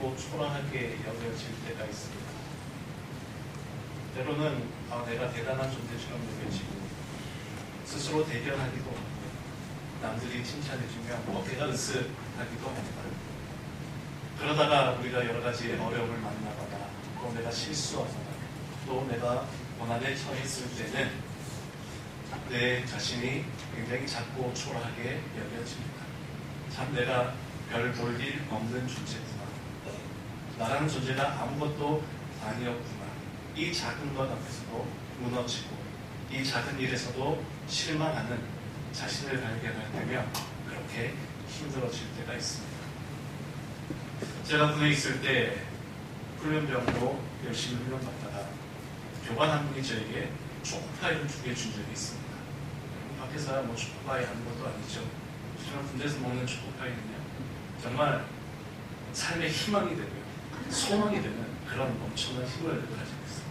작고 초라하게 여겨질 때가 있습니다. 때로는 내가 대단한 존재처럼 여겨지고 스스로 대견하기도 하고 남들이 칭찬해주면 어깨가 으쓱하기도 합니다. 그러다가 우리가 여러 가지 어려움을 만나거나 또 내가 실수하거나 또 내가 고난에 처했을 때는 내 자신이 굉장히 작고 초라하게 여겨집니다. 참 내가 별 볼 일 없는 존재구나. 나라는 존재가 아무것도 아니었구나. 이 작은 것 앞에서도 무너지고 이 작은 일에서도 실망하는 자신을 발견할 때면 그렇게 힘들어질 때가 있습니다. 제가 군에 있을 때 훈련병으로 열심히 훈련받다가 교관 한 분이 저에게 초코파이를 2개 준 적이 있습니다. 밖에서 초코파이 하는 것도 아니죠. 저는 군대에서 먹는 초코파이는요, 정말 삶의 희망이 되고요, 소망이 되는 그런 엄청난 힘을 가지고 있어요.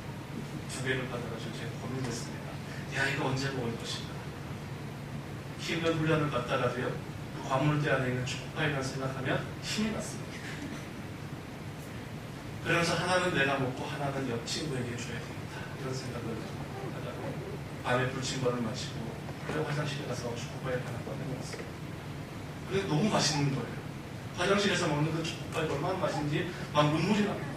2개를 받아가지고 제가 고민했습니다. 야, 이거 언제 먹을 것인가. 힘든 훈련을 받다가도요, 그 관물대 안에 있는 초코파이만 생각하면 힘이 났습니다. 그러면서 하나는 내가 먹고 하나는 옆 친구에게 줘야 되겠다, 이런 생각을 하다가 밤에 불침번을 마시고 그리고 화장실에 가서 초코파이 하나 꺼내 먹었어요. 근데 너무 맛있는 거예요. 화장실에서 먹는 그 초코파이가 얼마나 맛있는지 막 눈물이 납니다.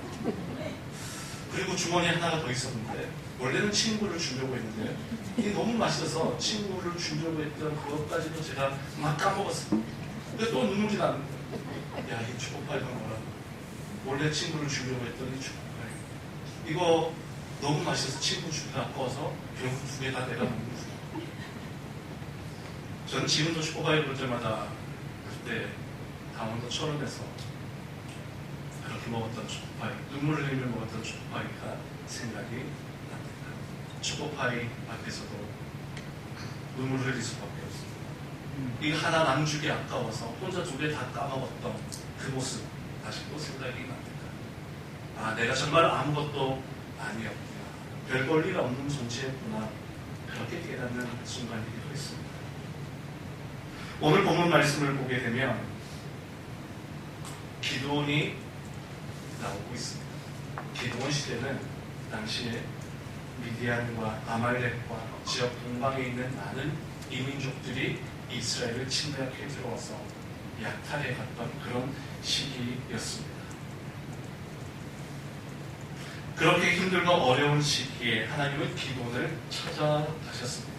그리고 주머니에 하나가 더 있었는데 원래는 친구를 주려고 했는데 이게 너무 맛있어서 친구를 주려고 했던 그것까지도 제가 막 까먹었어요. 근데 또 눈물이 나는 거예요. 야, 이 초코파이가 뭐라. 원래 친구를 주려고 했던 이 초코파이. 이거 너무 맛있어서 친구 주기가 아까워서 결국 2개 다 내가 먹는 거예요. 저는 지금도 초코파이 볼 때마다 그때 강원도 철원에서 그렇게 먹었던 초코파이, 눈물을 흘리며 먹었던 초코파이가 생각이 납니다. 초코파이 앞에서도 눈물을 흘릴 수밖에 없습니다. 이거 하나 남주기 아까워서 혼자 2개 다 까먹었던 그 모습 다시 또 생각이 납니다. 아, 내가 정말 아무것도 아니었구나. 별 볼 일 없는 존재였구나. 그렇게 깨닫는 순간이기도 했습니다. 오늘 본문 말씀을 보게 되면 기드온이 나오고 있습니다. 기드온 시대는 당시에 미디안과 아말렉과 지역 동방에 있는 많은 이민족들이 이스라엘을 침략해 들어와서 약탈해 갔던 그런 시기였습니다. 그렇게 힘들고 어려운 시기에 하나님은 기드온을 찾아가셨습니다.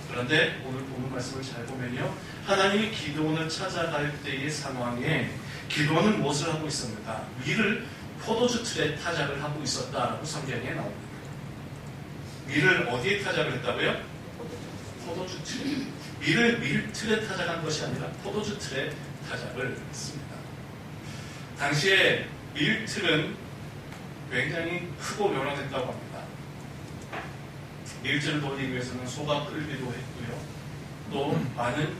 그런데 오늘 본문 말씀을 잘 보면요, 하나님이 기드온을 찾아갈 때의 상황에 기드온은 무엇을 하고 있습니까? 밀을 포도주 틀에 타작을 하고 있었다라고 성경에 나옵니다. 밀을 어디에 타작을 했다고요? 포도주 틀에. 밀을 밀틀에 타작한 것이 아니라 포도주 틀에 타작을 했습니다. 당시에 밀틀은 굉장히 크고 명랑했다고 합니다. 밀틀을 돌리기 위해서는 소가 끌기도 했고요, 또 많은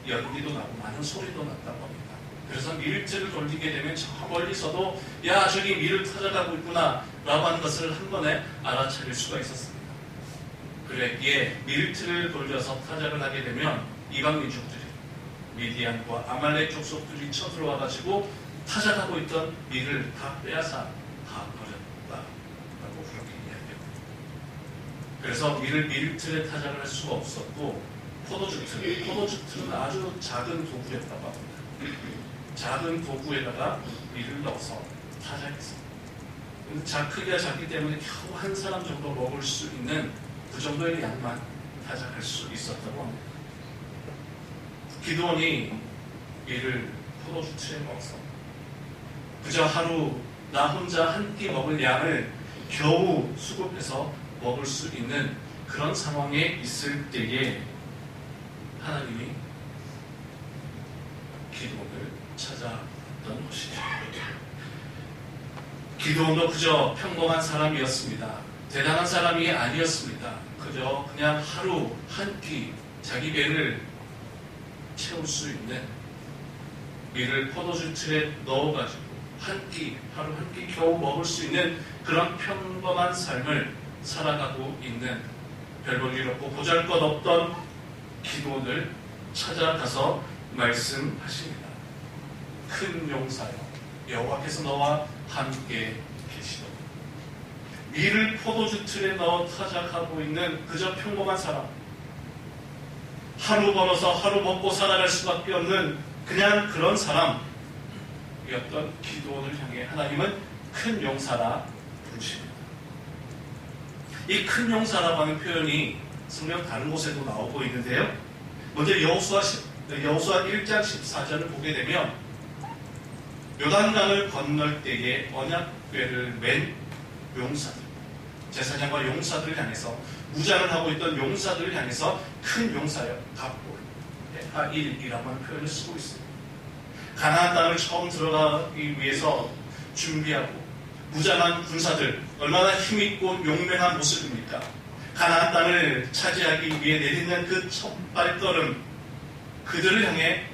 연기도 나고 많은 소리도 났다고 합니다. 그래서 밀틀을 돌리게 되면 저 멀리서도 야, 저기 밀을 타작하고 있구나 라고 하는 것을 한 번에 알아차릴 수가 있었습니다. 그랬기에 밀틀을 돌려서 타작을 하게 되면 이방 민족들이, 미디안과 아말렉 족속들이 쳐들어와가지고 타작하고 있던 밀을 다 빼앗아 다 버렸다라고 그렇게 이야기합니다. 그래서 밀을 밀틀에 타작을 할 수가 없었고 포도주 틀은 아주 작은 도구였다고 합니다. 작은 도구에다가 밀을 넣어서 타작했습니다. 크기가 작기 때문에 겨우 한 사람 정도 먹을 수 있는 그 정도의 양만 타작할 수 있었다고 합니다. 기드온이 밀을 포도주 틀에 먹어서 그저 하루 나 혼자 한 끼 먹을 양을 겨우 수급해서 먹을 수 있는 그런 상황에 있을 때에 하나님이 기드온을 찾아왔던 것이죠. 기드온도 그저 평범한 사람이었습니다. 대단한 사람이 아니었습니다. 그저 그냥 하루 한 끼 자기 배를 채울 수 있는 밀을 포도주 틀에 넣어가지고 하루 한 끼 겨우 먹을 수 있는 그런 평범한 삶을 살아가고 있는 별 볼 일 없고 보잘것없던 기드온을 찾아가서 말씀하십니다. 큰 용사여, 여호와께서 너와 함께 계시도다. 밀을 포도주 틀에 넣어 타작하고 있는 그저 평범한 사람, 하루 벌어서 하루 먹고 살아갈 수밖에 없는 그냥 그런 사람이었던 기드온을 향해 하나님은 큰 용사라 부르십니다. 이 큰 용사라고 하는 표현이 성경 다른 곳에도 나오고 있는데요. 먼저 여호수아 1장 14절을 보게 되면 요단강을 건널 때에 언약궤를 맨 용사들, 제사장과 용사들을 향해서, 무장을 하고 있던 용사들을 향해서 큰 용사여 갑볼 하일이라고 하는 표현을 쓰고 있습니다. 가나안 땅을 처음 들어가기 위해서 준비하고 무장한 군사들, 얼마나 힘있고 용맹한 모습입니까? 가나안 땅을 차지하기 위해 내딛는 그 첫 발걸음, 그들을 향해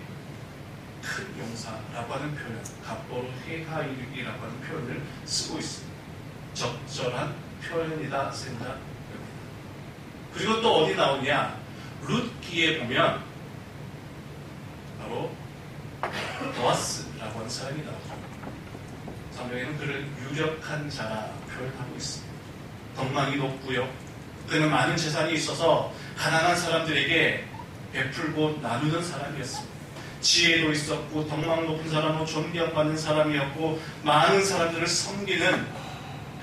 큰 용사라고 하는 표현, 갑보르 헤하일이라고 하는 표현을 쓰고 있습니다. 적절한 표현이다 생각합니다. 그리고 또 어디 나오냐? 룻기에 보면 바로 보아스라고 하는 사람이 나오죠. 성경에는 그를 유력한 자라 표현하고 있습니다. 덕망이 높고요, 그는 많은 재산이 있어서 가난한 사람들에게 베풀고 나누는 사람이었습니다. 지혜도 있었고 덕망 높은 사람으로 존경받는 사람이었고 많은 사람들을 섬기는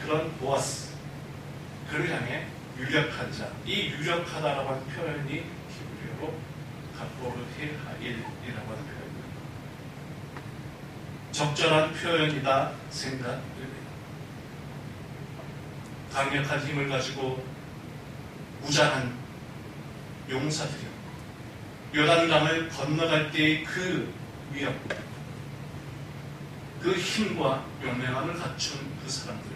그런 보아스, 그를 향해 유력한 자, 이 유력하다라고 하는 표현이 히브리어로 갑보르 헤하일이라고 하는 표현입니다. 적절한 표현이다 생각됩니다. 강력한 힘을 가지고 무장한 용사들이요, 요단강을 건너갈 때의 그 위협, 그 힘과 용맹함을 갖춘 그 사람들,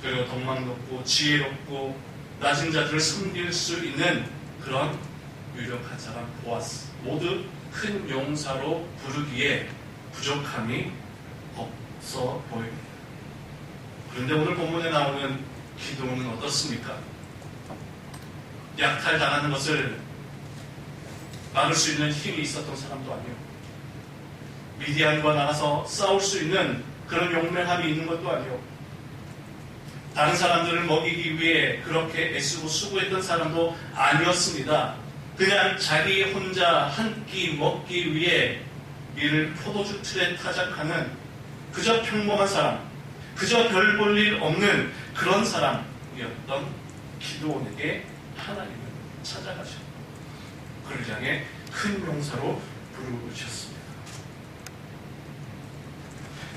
그리고 덕망 높고 지혜롭고 낮은 자들을 섬길 수 있는 그런 유력한 사람 보아스, 모두 큰 용사로 부르기에 부족함이 없어 보입니다. 그런데 오늘 본문에 나오는 기드온은 어떻습니까? 약탈당하는 것을 막을 수 있는 힘이 있었던 사람도 아니요, 미디안과 나가서 싸울 수 있는 그런 용맹함이 있는 것도 아니요, 다른 사람들을 먹이기 위해 그렇게 애쓰고 수고했던 사람도 아니었습니다. 그냥 자기 혼자 한 끼 먹기 위해 밀을 포도주 틀에 타작하는 그저 평범한 사람, 그저 별 볼 일 없는 그런 사람이었던 기드온에게 하나님은 찾아가셨고 그를 향해 큰 용사로 부르셨습니다.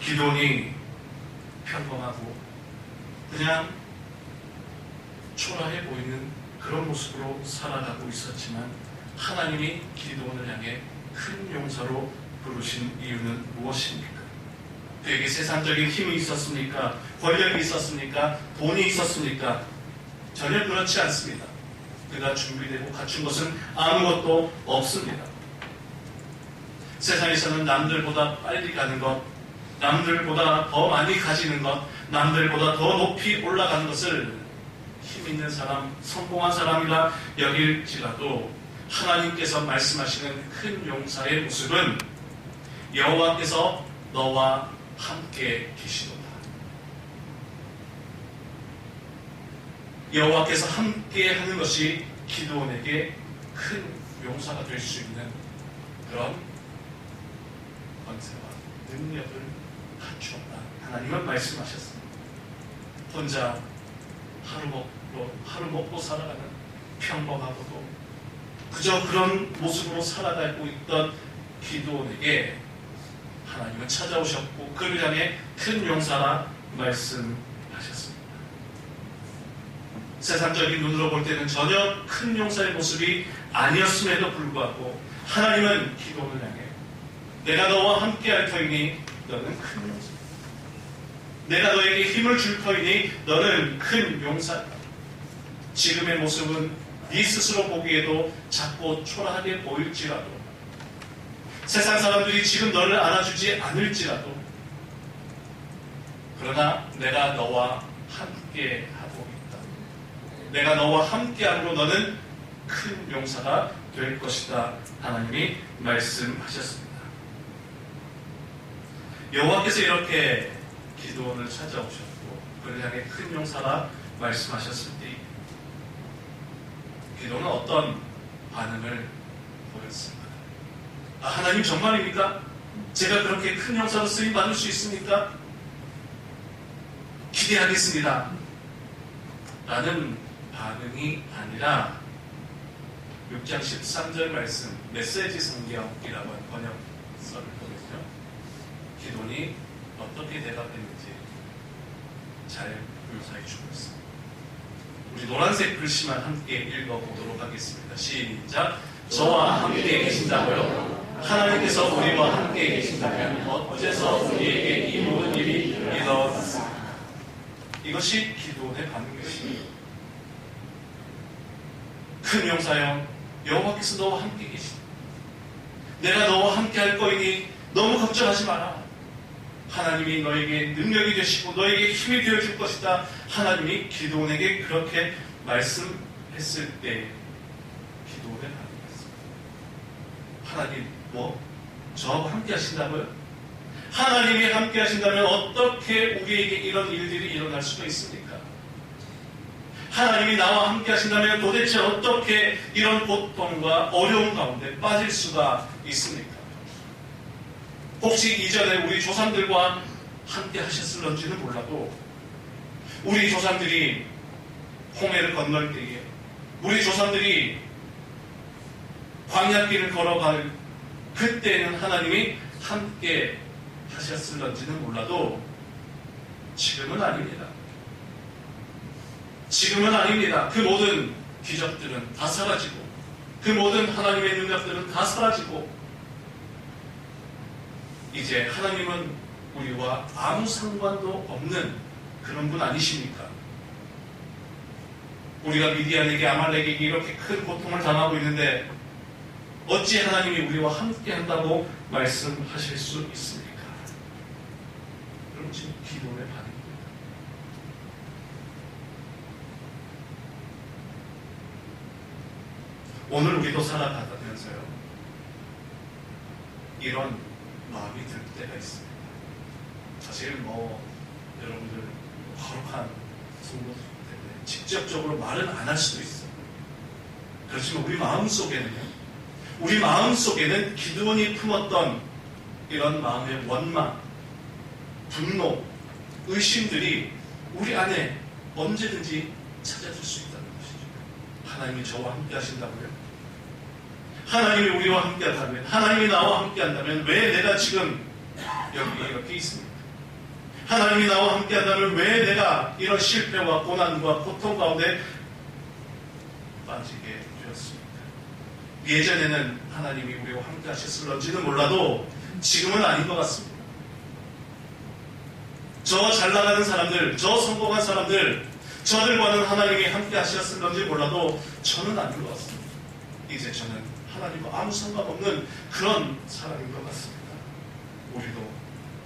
기드온이 평범하고 그냥 초라해 보이는 그런 모습으로 살아가고 있었지만 하나님이 기드온을 향해 큰 용사로 부르신 이유는 무엇입니까? 그에게 세상적인 힘이 있었습니까? 권력이 있었습니까? 돈이 있었습니까? 전혀 그렇지 않습니다. 그가 준비되고 갖춘 것은 아무것도 없습니다. 세상에서는 남들보다 빨리 가는 것, 남들보다 더 많이 가지는 것, 남들보다 더 높이 올라가는 것을 힘 있는 사람, 성공한 사람이라 여길지라도 하나님께서 말씀하시는 큰 용사의 모습은 여호와께서 너와 함께 계시도다. 여호와께서 함께 하는 것이 기드온에게 큰 용사가 될 수 있는 그런 권세와 능력을 갖추었다. 하나님은 말씀하셨습니다. 혼자 하루 먹고 살아가는 평범하고도 그저 그런 모습으로 살아가고 있던 기드온에게 하나님은 찾아오셨고 그를 향해 큰 용사라 말씀하셨습니다. 세상적인 눈으로 볼 때는 전혀 큰 용사의 모습이 아니었음에도 불구하고 하나님은 기드온을 향해 내가 너와 함께할 터이니 너는 큰 용사, 내가 너에게 힘을 줄 터이니 너는 큰 용사다. 지금의 모습은 네 스스로 보기에도 작고 초라하게 보일지라도, 세상 사람들이 지금 너를 안아주지 않을지라도, 그러나 내가 너와 함께 하고 있다. 내가 너와 함께함으로 너는 큰 용사가 될 것이다. 하나님이 말씀하셨습니다. 여호와께서 이렇게 기드온을 찾아오셨고 그를 향해 큰 용사라 말씀하셨을 때 기드온은 어떤 반응을 보였습니까? 아, 하나님 정말입니까? 제가 그렇게 큰 용사로 쓰임 받을 수 있습니까? 기대하겠습니다. 라는 반응이 아니라 6장 13절 말씀 메시지 성경이라고 하는 번역서를 보면요, 기도니 어떻게 대답했는지 잘 묘사해 주고 있습니다. 우리 노란색 글씨만 함께 읽어보도록 하겠습니다. 시작. 저와 함께 계신다고요? 하나님께서 우리와 함께 계신다면 어째서 우리에게 이 모든 일이 일어났습니까? 이것이 기도의 반응이었습니다. 큰 용사여, 여호와께서 너와 함께 계시다. 내가 너와 함께 할 거이니 너무 걱정하지 마라. 하나님이 너에게 능력이 되시고 너에게 힘이 되어줄 것이다. 하나님이 기도원에게 그렇게 말씀했을 때 기도원의 반응이었습니다. 하나님, 저하고 함께 하신다고요? 하나님이 함께 하신다면 어떻게 우리에게 이런 일들이 일어날 수가 있습니까? 하나님이 나와 함께 하신다면 도대체 어떻게 이런 고통과 어려움 가운데 빠질 수가 있습니까? 혹시 이전에 우리 조상들과 함께 하셨을런지는 몰라도 우리 조상들이 홍해를 건널 때에 우리 조상들이 광야길을 걸어갈 그때는 하나님이 함께 하셨을런지는 몰라도 지금은 아닙니다. 지금은 아닙니다. 그 모든 기적들은 다 사라지고 그 모든 하나님의 능력들은 다 사라지고 이제 하나님은 우리와 아무 상관도 없는 그런 분 아니십니까? 우리가 미디안에게 아말렉에게 이렇게 큰 고통을 당하고 있는데 어찌 하나님이 우리와 함께 한다고 말씀하실 수 있습니까? 여러분, 지금 기도의 반응입니다. 오늘 우리도 살아가면서요, 이런 마음이 들 때가 있습니다. 사실 여러분들 거룩한 성도 때문에 직접적으로 말은 안 할 수도 있어요. 그렇지만 우리 마음 속에는 기드온이 품었던 이런 마음의 원망, 분노, 의심들이 우리 안에 언제든지 찾아들 수 있다는 것이죠. 하나님이 저와 함께 하신다고요? 하나님이 우리와 함께 한다면, 하나님이 나와 함께 한다면 왜 내가 지금 여기 이렇게 있습니까? 하나님이 나와 함께 한다면 왜 내가 이런 실패와 고난과 고통 가운데 빠지게 되었습니까? 예전에는 하나님이 우리와 함께 하셨을런지는 몰라도 지금은 아닌 것 같습니다. 저 잘나가는 사람들, 저 성공한 사람들, 저들과는 하나님이 함께 하셨을런지 몰라도 저는 아닌 것 같습니다. 이제 저는 하나님과 아무 상관없는 그런 사람인 것 같습니다. 우리도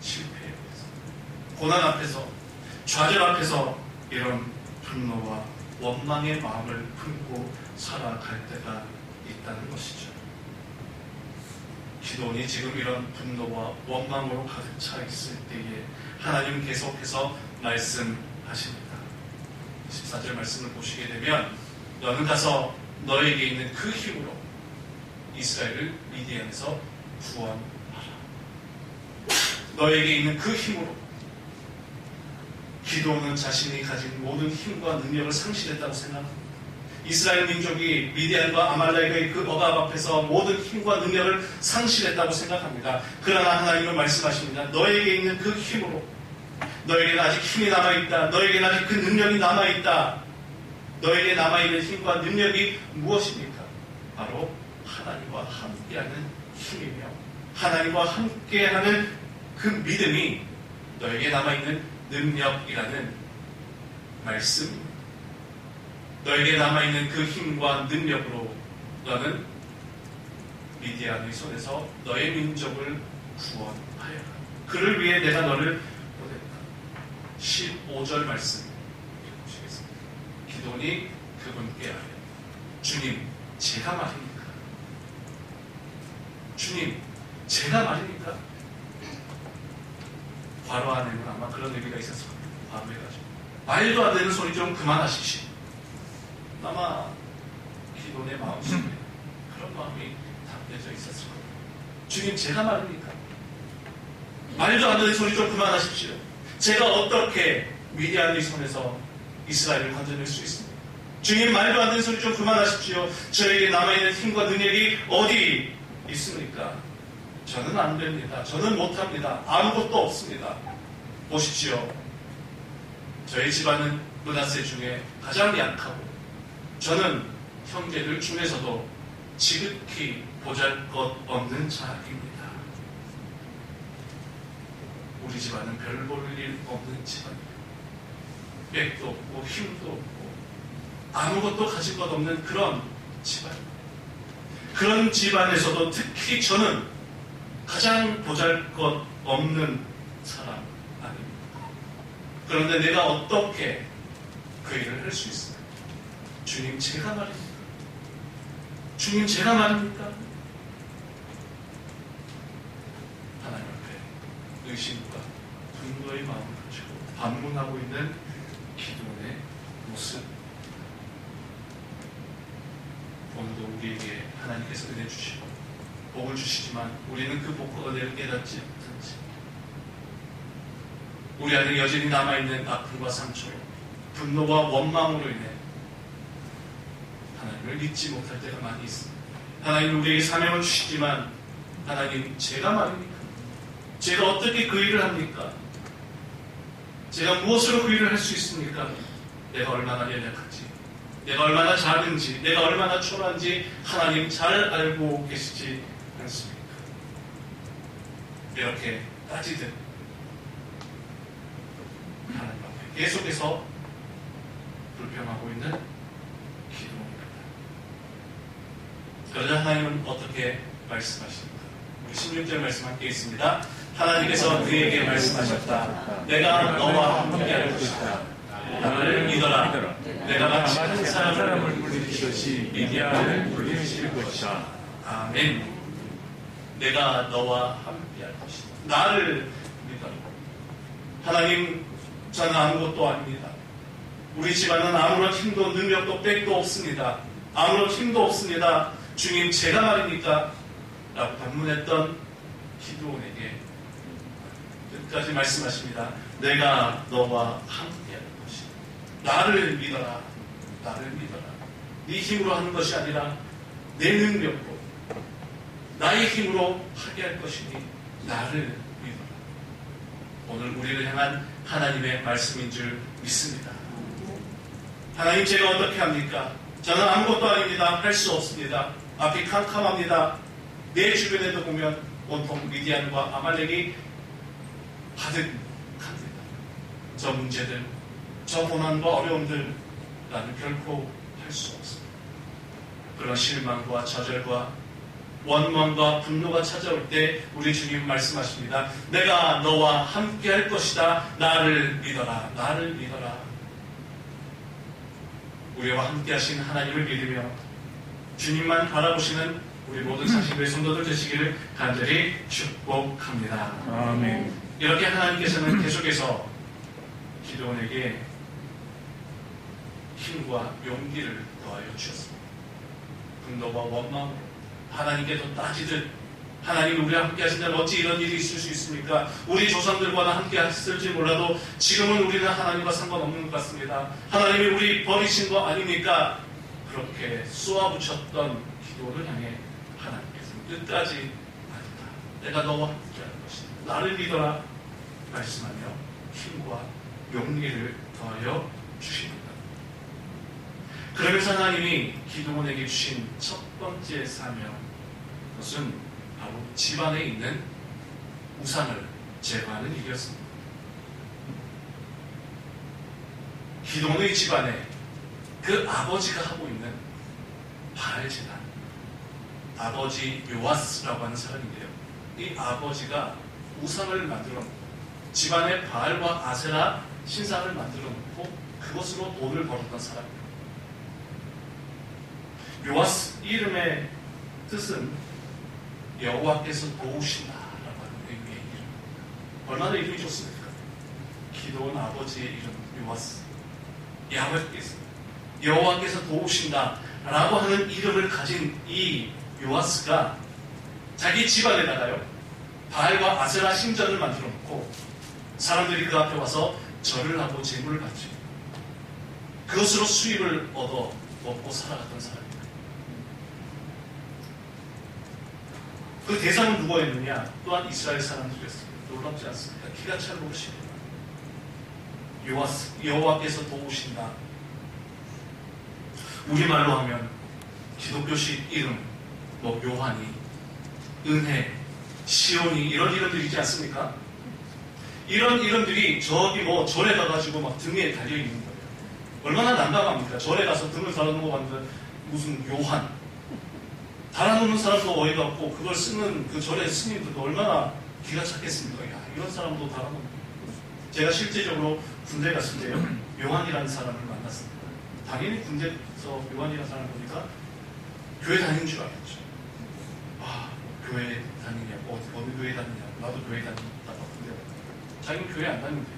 실패에 대해서, 고난 앞에서, 좌절 앞에서 이런 분노와 원망의 마음을 품고 살아갈 때가 있다는 것이죠. 기도원이 지금 이런 분노와 원망으로 가득 차 있을 때에 하나님은 계속해서 말씀하십니다. 14절 말씀을 보시게 되면 너는 가서 너에게 있는 그 힘으로 이스라엘을 미디안에서 구원하라. 너에게 있는 그 힘으로. 기도는 자신이 가진 모든 힘과 능력을 상실했다고 생각합니다. 이스라엘 민족이 미디안과 아말렉의 그 억압 앞에서 모든 힘과 능력을 상실했다고 생각합니다. 그러나 하나님은 말씀하십니다. 너에게 있는 그 힘으로, 너에게는 아직 힘이 남아있다. 너에게는 아직 그 능력이 남아있다. 너에게 남아있는 힘과 능력이 무엇입니까? 바로 하나님과 함께하는 힘이며 하나님과 함께하는 그 믿음이 너에게 남아있는 능력이라는 말씀입니다. 너에게 남아있는 그 힘과 능력으로 너는 미디안의 손에서 너의 민족을 구원하여라. 그를 위해 내가 너를 보냈다. 15절 말씀 읽어보시겠습니다. 기도니 그분께 아뢰. 주님, 제가 말입니까? 주님, 제가 말입니까? 바로 안에는 아마 그런 의미가 있었을 겁니다. 바로 해가지고 말도 안 되는 소리 좀 그만하십시오. 아마 기도의 마음속에 그런 마음이 담겨져 있었을 겁니다. 주님, 제가 말입니까? 말도 안 되는 소리 좀 그만하십시오. 제가 어떻게 미디안의 손에서 이스라엘을 건져낼 수 있습니까? 주님, 말도 안 되는 소리 좀 그만하십시오. 저에게 남아있는 힘과 능력이 어디 있습니까? 저는 안 됩니다. 저는 못합니다. 아무것도 없습니다. 보십시오. 저희 집안은 므낫세 중에 가장 약하고 저는 형제들 중에서도 지극히 보잘것없는 자입니다. 우리 집안은 별 볼 일 없는 집안입니다. 백도 없고 힘도 없고 아무것도 가진 것 없는 그런 집안입니다. 그런 집안에서도 특히 저는 가장 보잘것없는 사람 아닙니까? 그런데 내가 어떻게 그 일을 할 수 있습니까? 주님, 제가 말입니까? 주님, 제가 말입니까? 하나님 앞에 의심과 분노의 마음을 가지고 반문하고 있는 기도의 모습. 오늘도 우리에게 하나님께서 은혜 주시고 복을 주시지만 우리는 그 복과 은혜를 깨닫지 못한지, 우리 안에 여전히 남아있는 아픔과 상처로, 분노와 원망으로 인해 하나님을 믿지 못할 때가 많이 있습니다. 하나님, 우리에게 사명을 주시지만 하나님, 제가 말입니까? 제가 어떻게 그 일을 합니까? 제가 무엇으로 그 일을 할 수 있습니까? 내가 얼마나 연약한지, 내가 얼마나 작은지, 내가 얼마나 초라한지 하나님 잘 알고 계시지 않습니까? 이렇게 따지듯 하나님 앞에 계속해서 불평하고 있는 기도입니다. 그러자 하나님은 어떻게 말씀하십니까? 우리 16절 말씀 함께 있습니다. 하나님께서 그에게 말씀하셨다. 내가 너와 함께할 것이다. 나를 믿어라. 내가 마치 한 사람을 물리치듯이 미디안을 물리칠 것이다. 아멘. 내가 너와 함께할 것이다. 나를 믿어라. 하나님, 저는 아무것도 아닙니다. 우리 집안은 아무런 힘도 능력도 빽도 없습니다. 아무런 힘도 없습니다. 주님, 제가 말입니까? 라고 반문했던 기드온에게 끝까지 말씀하십니다. 내가 너와 함께할 것이다. 나를 믿어라. 나를 믿어라. 네 힘으로 하는 것이 아니라 내 능력으로, 나의 힘으로 하게 할 것이니 나를 믿어라. 오늘 우리를 향한 하나님의 말씀인 줄 믿습니다. 하나님, 제가 어떻게 합니까? 저는 아무것도 아닙니다. 할 수 없습니다. 앞이 캄캄합니다. 내 주변에도 보면 온통 미디안과 아말렉이 가득합니다. 저 문제들, 저 고난과 어려움들 나는 결코 할 수 없습니다. 그런 실망과 좌절과 원망과 분노가 찾아올 때 우리 주님 말씀하십니다. 내가 너와 함께 할 것이다. 나를 믿어라. 나를 믿어라. 우리와 함께 하신 하나님을 믿으며 주님만 바라보시는 우리 모든 사신교회 성도들 되시기를 간절히 축복합니다. 아멘. 이렇게 하나님께서는 계속해서 기드온에게 힘과 용기를 더하여 주셨습니다. 분노와 원망, 하나님께도 따지듯 하나님, 우리와 함께 하신다면 어찌 이런 일이 있을 수 있습니까? 우리 조상들과는 함께 했을지 몰라도 지금은 우리는 하나님과 상관없는 것 같습니다. 하나님이 우리 버리신 거 아닙니까? 그렇게 쏘아붙였던 기도를 향해 하나님께서는 끝까지 아니다. 내가 너와 함께 할 것이다. 나를 믿어라. 말씀하며 힘과 용기를 더하여 주십니다. 그러면서 하나님이 기드온에게 주신 첫 번째 사명, 그것은 바로 집안에 있는 우상을 제거하는 일이었습니다. 기드온의 집안에 그 아버지가 하고 있는 바알 제단, 아버지 요아스라고 하는 사람인데요. 이 아버지가 우상을 만들어 놓고 집안에 바알과 아세라 신상을 만들어 놓고 그것으로 돈을 벌었던 사람입니다. 요아스 이름의 뜻은 여호와께서 도우신다라고 하는 의미의 이름입니다. 얼마나 이름이 좋습니까? 기도원 아버지의 이름 요아스. 여호와께서 도우신다 라고 하는 이름을 가진 이 요아스가 자기 집안에다가요 바알과 아세라 신전을 만들어 놓고 사람들이 그 앞에 와서 절을 하고 제물을 바치고 그것으로 수입을 얻어 먹고 살아갔던 사람입니다. 그 대상은 누구였느냐? 또한 이스라엘 사람들이었습니다. 놀랍지 않습니까? 기가 찬 노릇입니다. 여호와께서 도우신다. 우리말로 하면 기독교식 이름, 뭐 요한이, 은혜, 시온이 이런 이름들이 있지 않습니까? 이런 이름들이 저기 뭐 절에 가가지고 막 등에 달려 있는 거예요. 얼마나 난감합니까? 절에 가서 등을 달아놓고 봤는데 무슨 요한 달아놓는 사람도 어이가 없고 그걸 쓰는 그 절의 스님들도 얼마나 기가 찼겠습니까? 야, 이런 사람도 달아놓는. 제가 실제적으로 군대 갔을 때요 요한이라는 사람을 만났습니다. 당연히 군대에서 요한이라는 사람을 보니까 교회 다니는 줄 알았죠. 아, 교회 다니냐고 어느 교회 다니냐? 나도 교회 다닌다고 군대 갔다. 자기는 교회 안 다니는데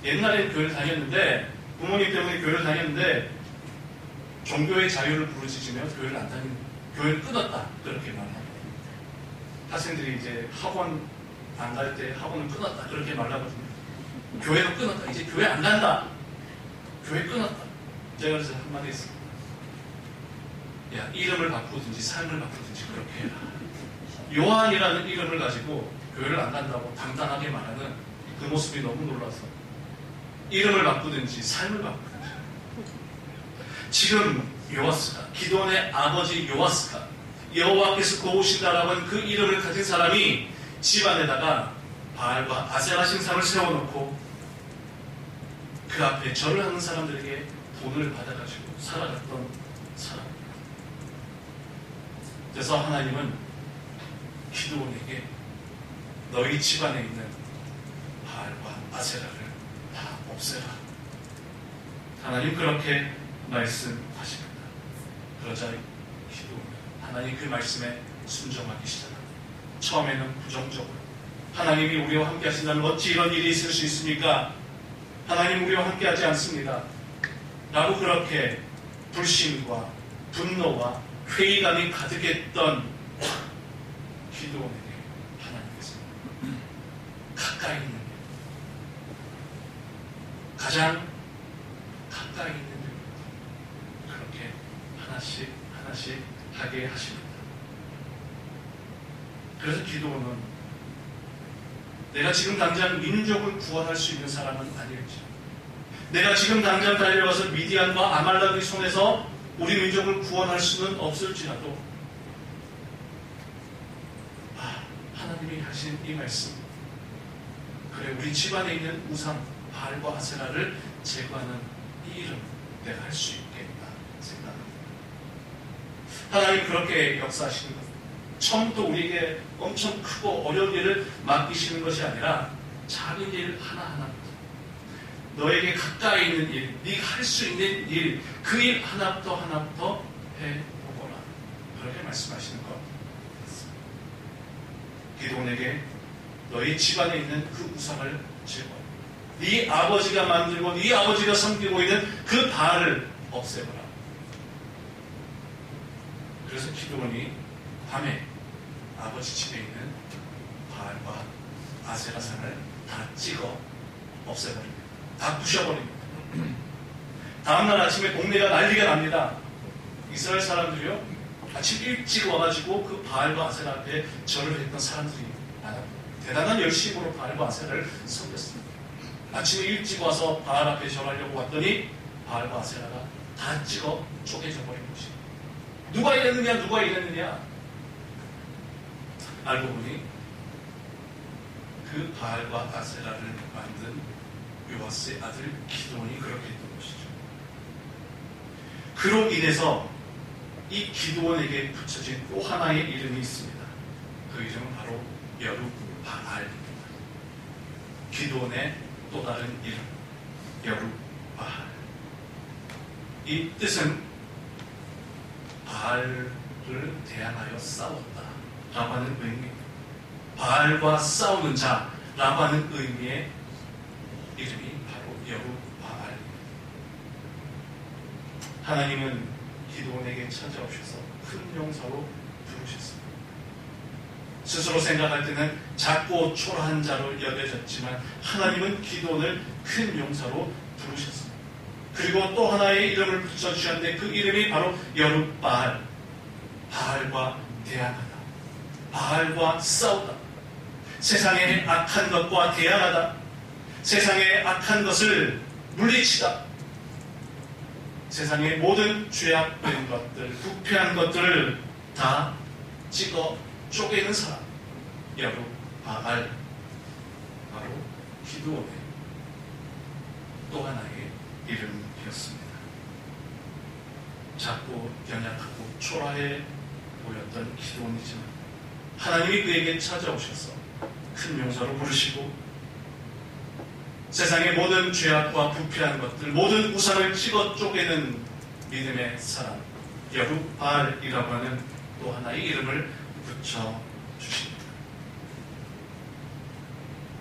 옛날에는 교회를 다녔는데 부모님 때문에 교회를 다녔는데 종교의 자유를 부르짖으며 교회를 안 다니는 교회를 끊었다 그렇게 말합니다. 학생들이 이제 학원 안 갈 때 학원을 끊었다 그렇게 말하거든요. 교회도 끊었다. 이제 교회 안 간다. 교회 끊었다. 제가 그래서 한마디 했습니다. 야, 이름을 바꾸든지 삶을 바꾸든지 그렇게 해라. 요한이라는 이름을 가지고 교회를 안 간다고 당당하게 말하는 그 모습이 너무 놀라서 이름을 바꾸든지 삶을 바꾸든지. 지금 요아스가 기도원의 아버지 요아스가 여호와께서 도우신다라고 하는 그 이름을 가진 사람이 집안에다가 바알과 아세라 신상을 세워놓고 그 앞에 절을 하는 사람들에게 돈을 받아가지고 살아갔던 사람입니다. 그래서 하나님은 기도원에게 너희 집안에 있는 바알과 아세라를 다 없애라. 하나님 그렇게 말씀하십니다. 그러자 기도원은 하나님 그 말씀에 순종하기 시작합니다. 처음에는 부정적으로 하나님이 우리와 함께 하신다면 어찌 이런 일이 있을 수 있습니까? 하나님 우리와 함께 하지 않습니다. 라고 그렇게 불신과 분노와 회의감이 가득했던 기도원에게 하나님께서 가까이 있는 일, 가장 가까이 있는 일 그렇게 하나씩 하나씩 하게 하십니다. 그래서 기도원은 내가 지금 당장 민족을 구원할 수 있는 사람은 아닐지, 내가 지금 당장 달려가서 미디안과 아말렉의 손에서 우리 민족을 구원할 수는 없을지라도 하나님이 하신 이 말씀, 그래 우리 집안에 있는 우상 바알과 아세라를 제거하는 이 일은 내가 할 수 있겠다 생각합니다. 하나님 그렇게 역사하시는 겁니다. 처음부터 우리에게 엄청 크고 어려운 일을 맡기시는 것이 아니라 작은 일 하나하나, 너에게 가까이 있는 일, 네가 할 수 있는 일, 그 일 하나부터 하나부터 해보거라. 그렇게 말씀하시는 것 같습니다. 기도원에게 너희 집안에 있는 그 우상을 제거하라. 네 아버지가 만들고 네 아버지가 섬기고 있는 그 바알을 없애거라. 그래서 기도원이 밤에 아버지 집에 있는 바알과 아세라상을 다 찍어 없애버립니다. 다 부셔버립니다. 다음날 아침에 동네가 난리가 납니다. 이스라엘 사람들이요 아침 일찍 와가지고 그 바알과 아세라 앞에 절을 했던 사람들이 대단한 열심으로 바알과 아세라를 섬겼습니다. 아침에 일찍 와서 바알 앞에 절하려고 왔더니 바알과 아세라가 다 찍어 쪼개져 버린 것입니다. 누가 이랬느냐? 알고 보니 그 바알과 아세라를 만든 요아스의 아들 기도원이 그렇게 했던 것이죠. 그로 인해서 이 기도원에게 붙여진 또 하나의 이름이 있습니다. 그 이름은 바로 여룻바알입니다. 기도원의 또 다른 이름, 여룻바알. 이 뜻은 바알을 대항하여 싸웠다 라고 하는 의미입니다. 바알과 싸우는 자라고 하는 의미의 이름이 바로 여룻바알. 하나님은 기드온에게 찾아오셔서 큰 용사로 부르셨습니다. 스스로 생각할 때는 작고 초라한 자로 여겨졌지만 하나님은 기드온을 큰 용사로 부르셨습니다. 그리고 또 하나의 이름을 붙여주셨는데 그 이름이 바로 여룻바알. 바알과 대항하다. 바알과 싸우다. 세상의 악한 것과 대항하다. 세상의 악한 것을 물리치다. 세상의 모든 죄악된 것들, 부패한 것들을 다 찍어 쪼개는 사람. 여룻바알. 바로 기드온의 또 하나의 이름이었습니다. 작고 연약하고 초라해 보였던 기드온이지만 하나님이 그에게 찾아오셔서 큰 용사로 부르시고 세상의 모든 죄악과 부패한 것들, 모든 우상을 찍어 쪼개는 믿음의 사람 여룻바알이라고 하는 또 하나의 이름을 붙여주십니다.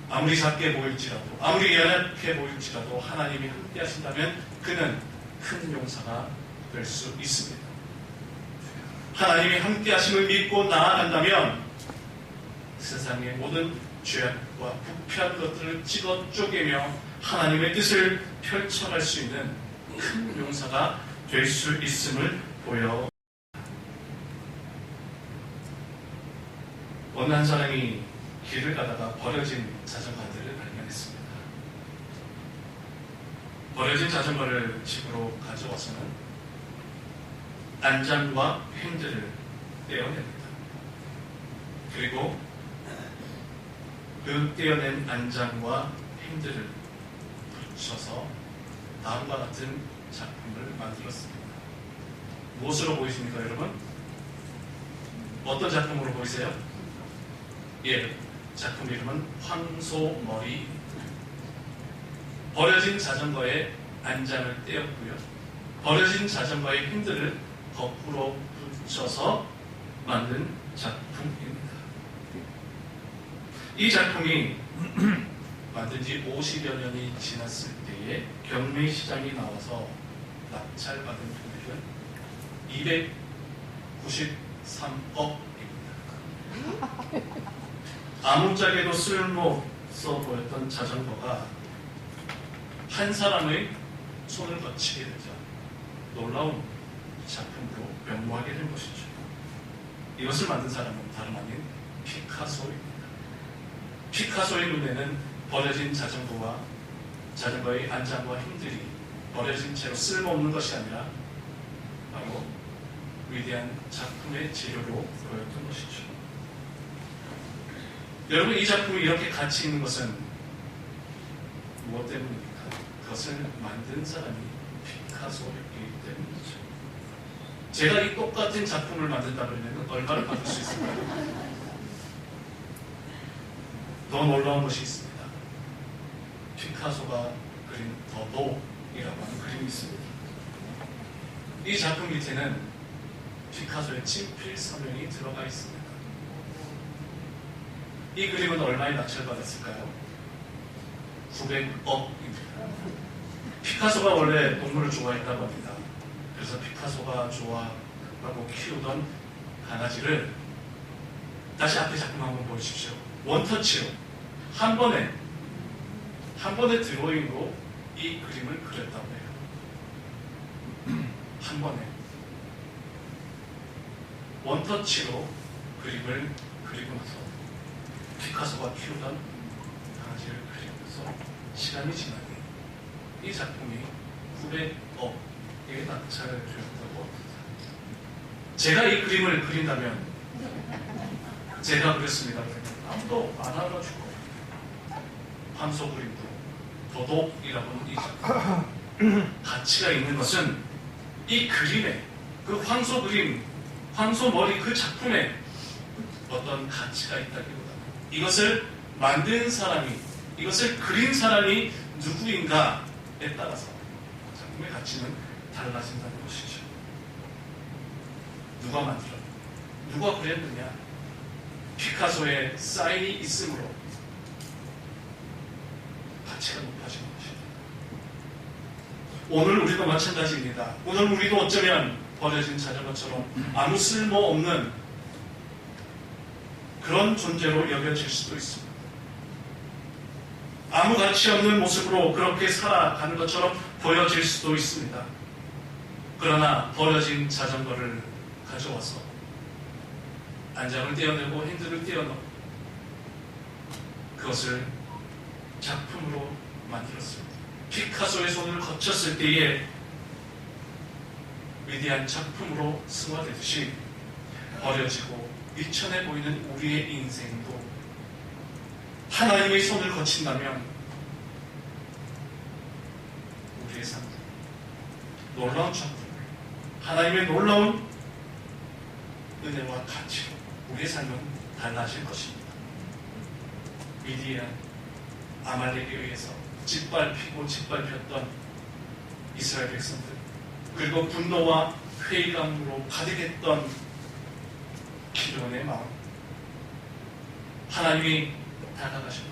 아무리 작게 보일지라도, 아무리 연약해 보일지라도 하나님이 함께 하신다면 그는 큰 용사가 될 수 있습니다. 하나님이 함께 하심을 믿고 나아간다면 세상의 모든 죄악과 부패한 것들을 찍어 쪼개며 하나님의 뜻을 펼쳐갈 수 있는 큰 용사가 될 수 있음을 보여. 어느 한 사람이 길을 가다가 버려진 자전거들을 발견했습니다. 버려진 자전거를 집으로 가져와서는 안장과 핸들을 떼어냅니다. 그리고 그 떼어낸 안장과 핸들을 붙여서 다음과 같은 작품을 만들었습니다. 무엇으로 보이십니까, 여러분? 어떤 작품으로 보이세요? 예, 작품 이름은 황소머리. 버려진 자전거에 안장을 떼었고요. 버려진 자전거의 핸들을 거꾸로 붙여서 만든 작품입니다. 이 작품이 만든 지 50여 년이 지났을 때에 경매시장이 나와서 낙찰받은 금액은 293억입니다. 아무짝에도 쓸모없어 보였던 자전거가 한 사람의 손을 거치게 되자 놀라운 작품으로 변모하게 된 것이죠. 이것을 만든 사람은 다름 아닌 피카소입니다. 피카소의 눈에는 버려진 자전거와 자전거의 안장과 핸들이 버려진 채로 쓸모없는 것이 아니라 바로 위대한 작품의 재료로 보였던 것이죠. 여러분, 이 작품이 이렇게 가치 있는 것은 무엇 때문입니까? 그것을 만든 사람이 피카소였기 때문이죠. 제가 이 똑같은 작품을 만든다 그러면 얼마를 받을 수 있을까요? 더 놀라운 것이 있습니다. 피카소가 그린 더도이라고 하는 그림이 있습니다. 이 작품 밑에는 피카소의 친필 서명이 들어가 있습니다. 이 그림은 얼마에 낙찰받았을까요? 900억입니다. 피카소가 원래 동물을 좋아했다고 합니다. 그래서 피카소가 좋아하고 키우던 강아지를 다시 앞에 작품 한번 보여주십시오. 원터치로 한 번에 드로잉으로 이 그림을 그렸다고 해요. 한 번에 원터치로 그림을 그리고 나서 피카소가 키우던 강아지를 그리면서 시간이 지나니 이 작품이 900억에 낙찰을 되었다고 합니다. 제가 이 그림을 그린다면 제가 그렸습니다. 아무도 안 알아주고 황소 그림도 도독이라고 하는 이 작품 가치가 있는 것은 이 그림에 그 황소 그림, 황소 머리 그 작품에 어떤 가치가 있다기보다 이것을 만든 사람이, 이것을 그린 사람이 누구인가에 따라서 작품의 가치는 달라진다는 것이죠. 누가 만들었느냐, 누가 그렸느냐, 피카소의 사인이 있으므로 가치가 높아지는 것입니다. 오늘 우리도 마찬가지입니다. 오늘 우리도 어쩌면 버려진 자전거처럼 아무 쓸모없는 그런 존재로 여겨질 수도 있습니다. 아무 가치 없는 모습으로 그렇게 살아가는 것처럼 보여질 수도 있습니다. 그러나 버려진 자전거를 가져와서 안장을 떼어내고 핸들을 떼어넣고 그것을 작품으로 만들었습니다. 피카소의 손을 거쳤을 때에 위대한 작품으로 승화되듯이 버려지고 미천해 보이는 우리의 인생도 하나님의 손을 거친다면 우리의 삶 놀라운 작품, 하나님의 놀라운 은혜와 가치로 우리의 삶은 달라질 것입니다. 미디안 아말렉에 의해서 짓밟히고 짓밟혔던 이스라엘 백성들, 그리고 분노와 회의감으로 가득했던 기도원의 마음, 하나님이 다가가셔도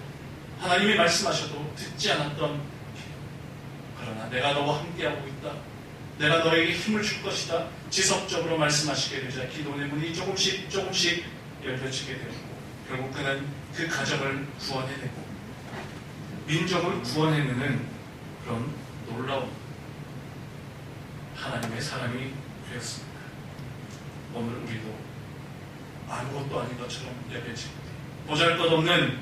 하나님이 말씀하셔도 듣지 않았던 기도. 그러나 내가 너와 함께하고 있다, 내가 너에게 힘을 줄 것이다 지속적으로 말씀하시게 되자 기도원의 문이 조금씩 열려지게 되고 결국 그는 그 가정을 구원해내고 민족을 구원해내는 그런 놀라운 하나님의 사람이 되었습니다. 오늘 우리도 아무것도 아닌 것처럼 여겨지고 보잘것없는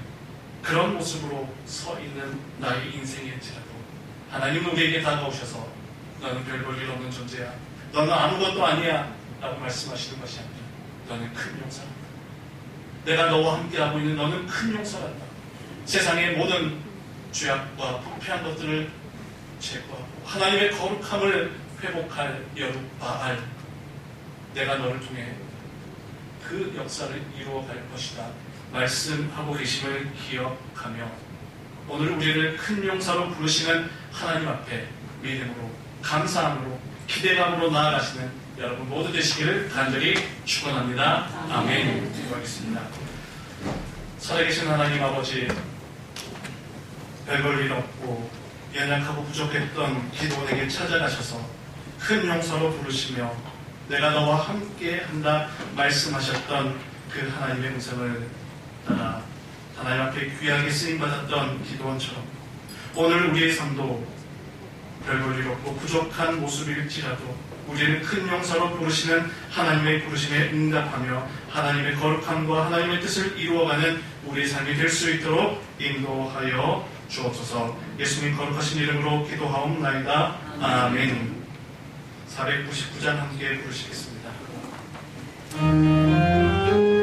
그런 모습으로 서 있는 나의 인생일지라도 하나님 우리에게 다가오셔서 너는 별 볼 일 없는 존재야, 너는 아무것도 아니야 라고 말씀하시는 것이 아니라 너는 큰 용사란다, 내가 너와 함께하고 있는 너는 큰 용사란다, 세상의 모든 죄악과 부패한 것들을 제거하고 하나님의 거룩함을 회복할 여룻바알, 내가 너를 통해 그 역사를 이루어갈 것이다 말씀하고 계심을 기억하며 오늘 우리를 큰 용사로 부르시는 하나님 앞에 믿음으로 감사함으로 기대감으로 나아가시는 여러분 모두 되시기를 간절히 축원합니다. 아멘. 기도하겠습니다. 살아계신 하나님 아버지, 별볼 일 없고 연약하고 부족했던 기도원에게 찾아가셔서 큰 용사로 부르시며 내가 너와 함께 한다 말씀하셨던 그 하나님의 음성을 따라 하나님 앞에 귀하게 쓰임받았던 기도원처럼 오늘 우리의 삶도 별볼 일 없고 부족한 모습일지라도 우리는 큰 용사로 부르시는 하나님의 부르심에 응답하며 하나님의 거룩함과 하나님의 뜻을 이루어가는 우리의 삶이 될 수 있도록 인도하여 주옵소서. 예수님 거룩하신 이름으로 기도하옵나이다. 아멘. 499장 함께 부르시겠습니다. 그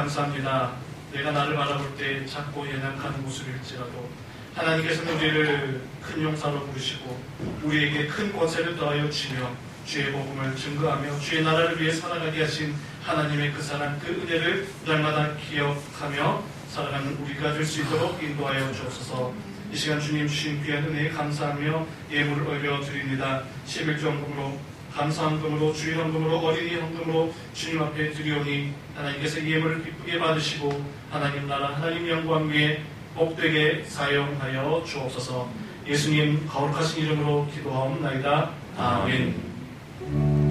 감사합니다. 내가 나를 바라볼 때 작고 연약한 모습일지라도 하나님께서는 우리를 큰 용사로 부르시고 우리에게 큰 권세를 더하여 주시며 주의 복음을 증거하며 주의 나라를 위해 살아가게 하신 하나님의 그 사랑, 그 은혜를 날마다 기억하며 살아가는 우리가 될 수 있도록 인도하여 주옵소서. 이 시간 주님 주신 귀한 은혜에 감사하며 예물을 올려드립니다. 11조헌금으로 감사헌금으로 주일 헌금으로 어린이 헌금으로 주님 앞에 드리오니 하나님께서 예물을 기쁘게 받으시고 하나님 나라 하나님 영광 위에 복되게 사용하여 주옵소서. 예수님 거룩하신 이름으로 기도하옵나이다. 아멘.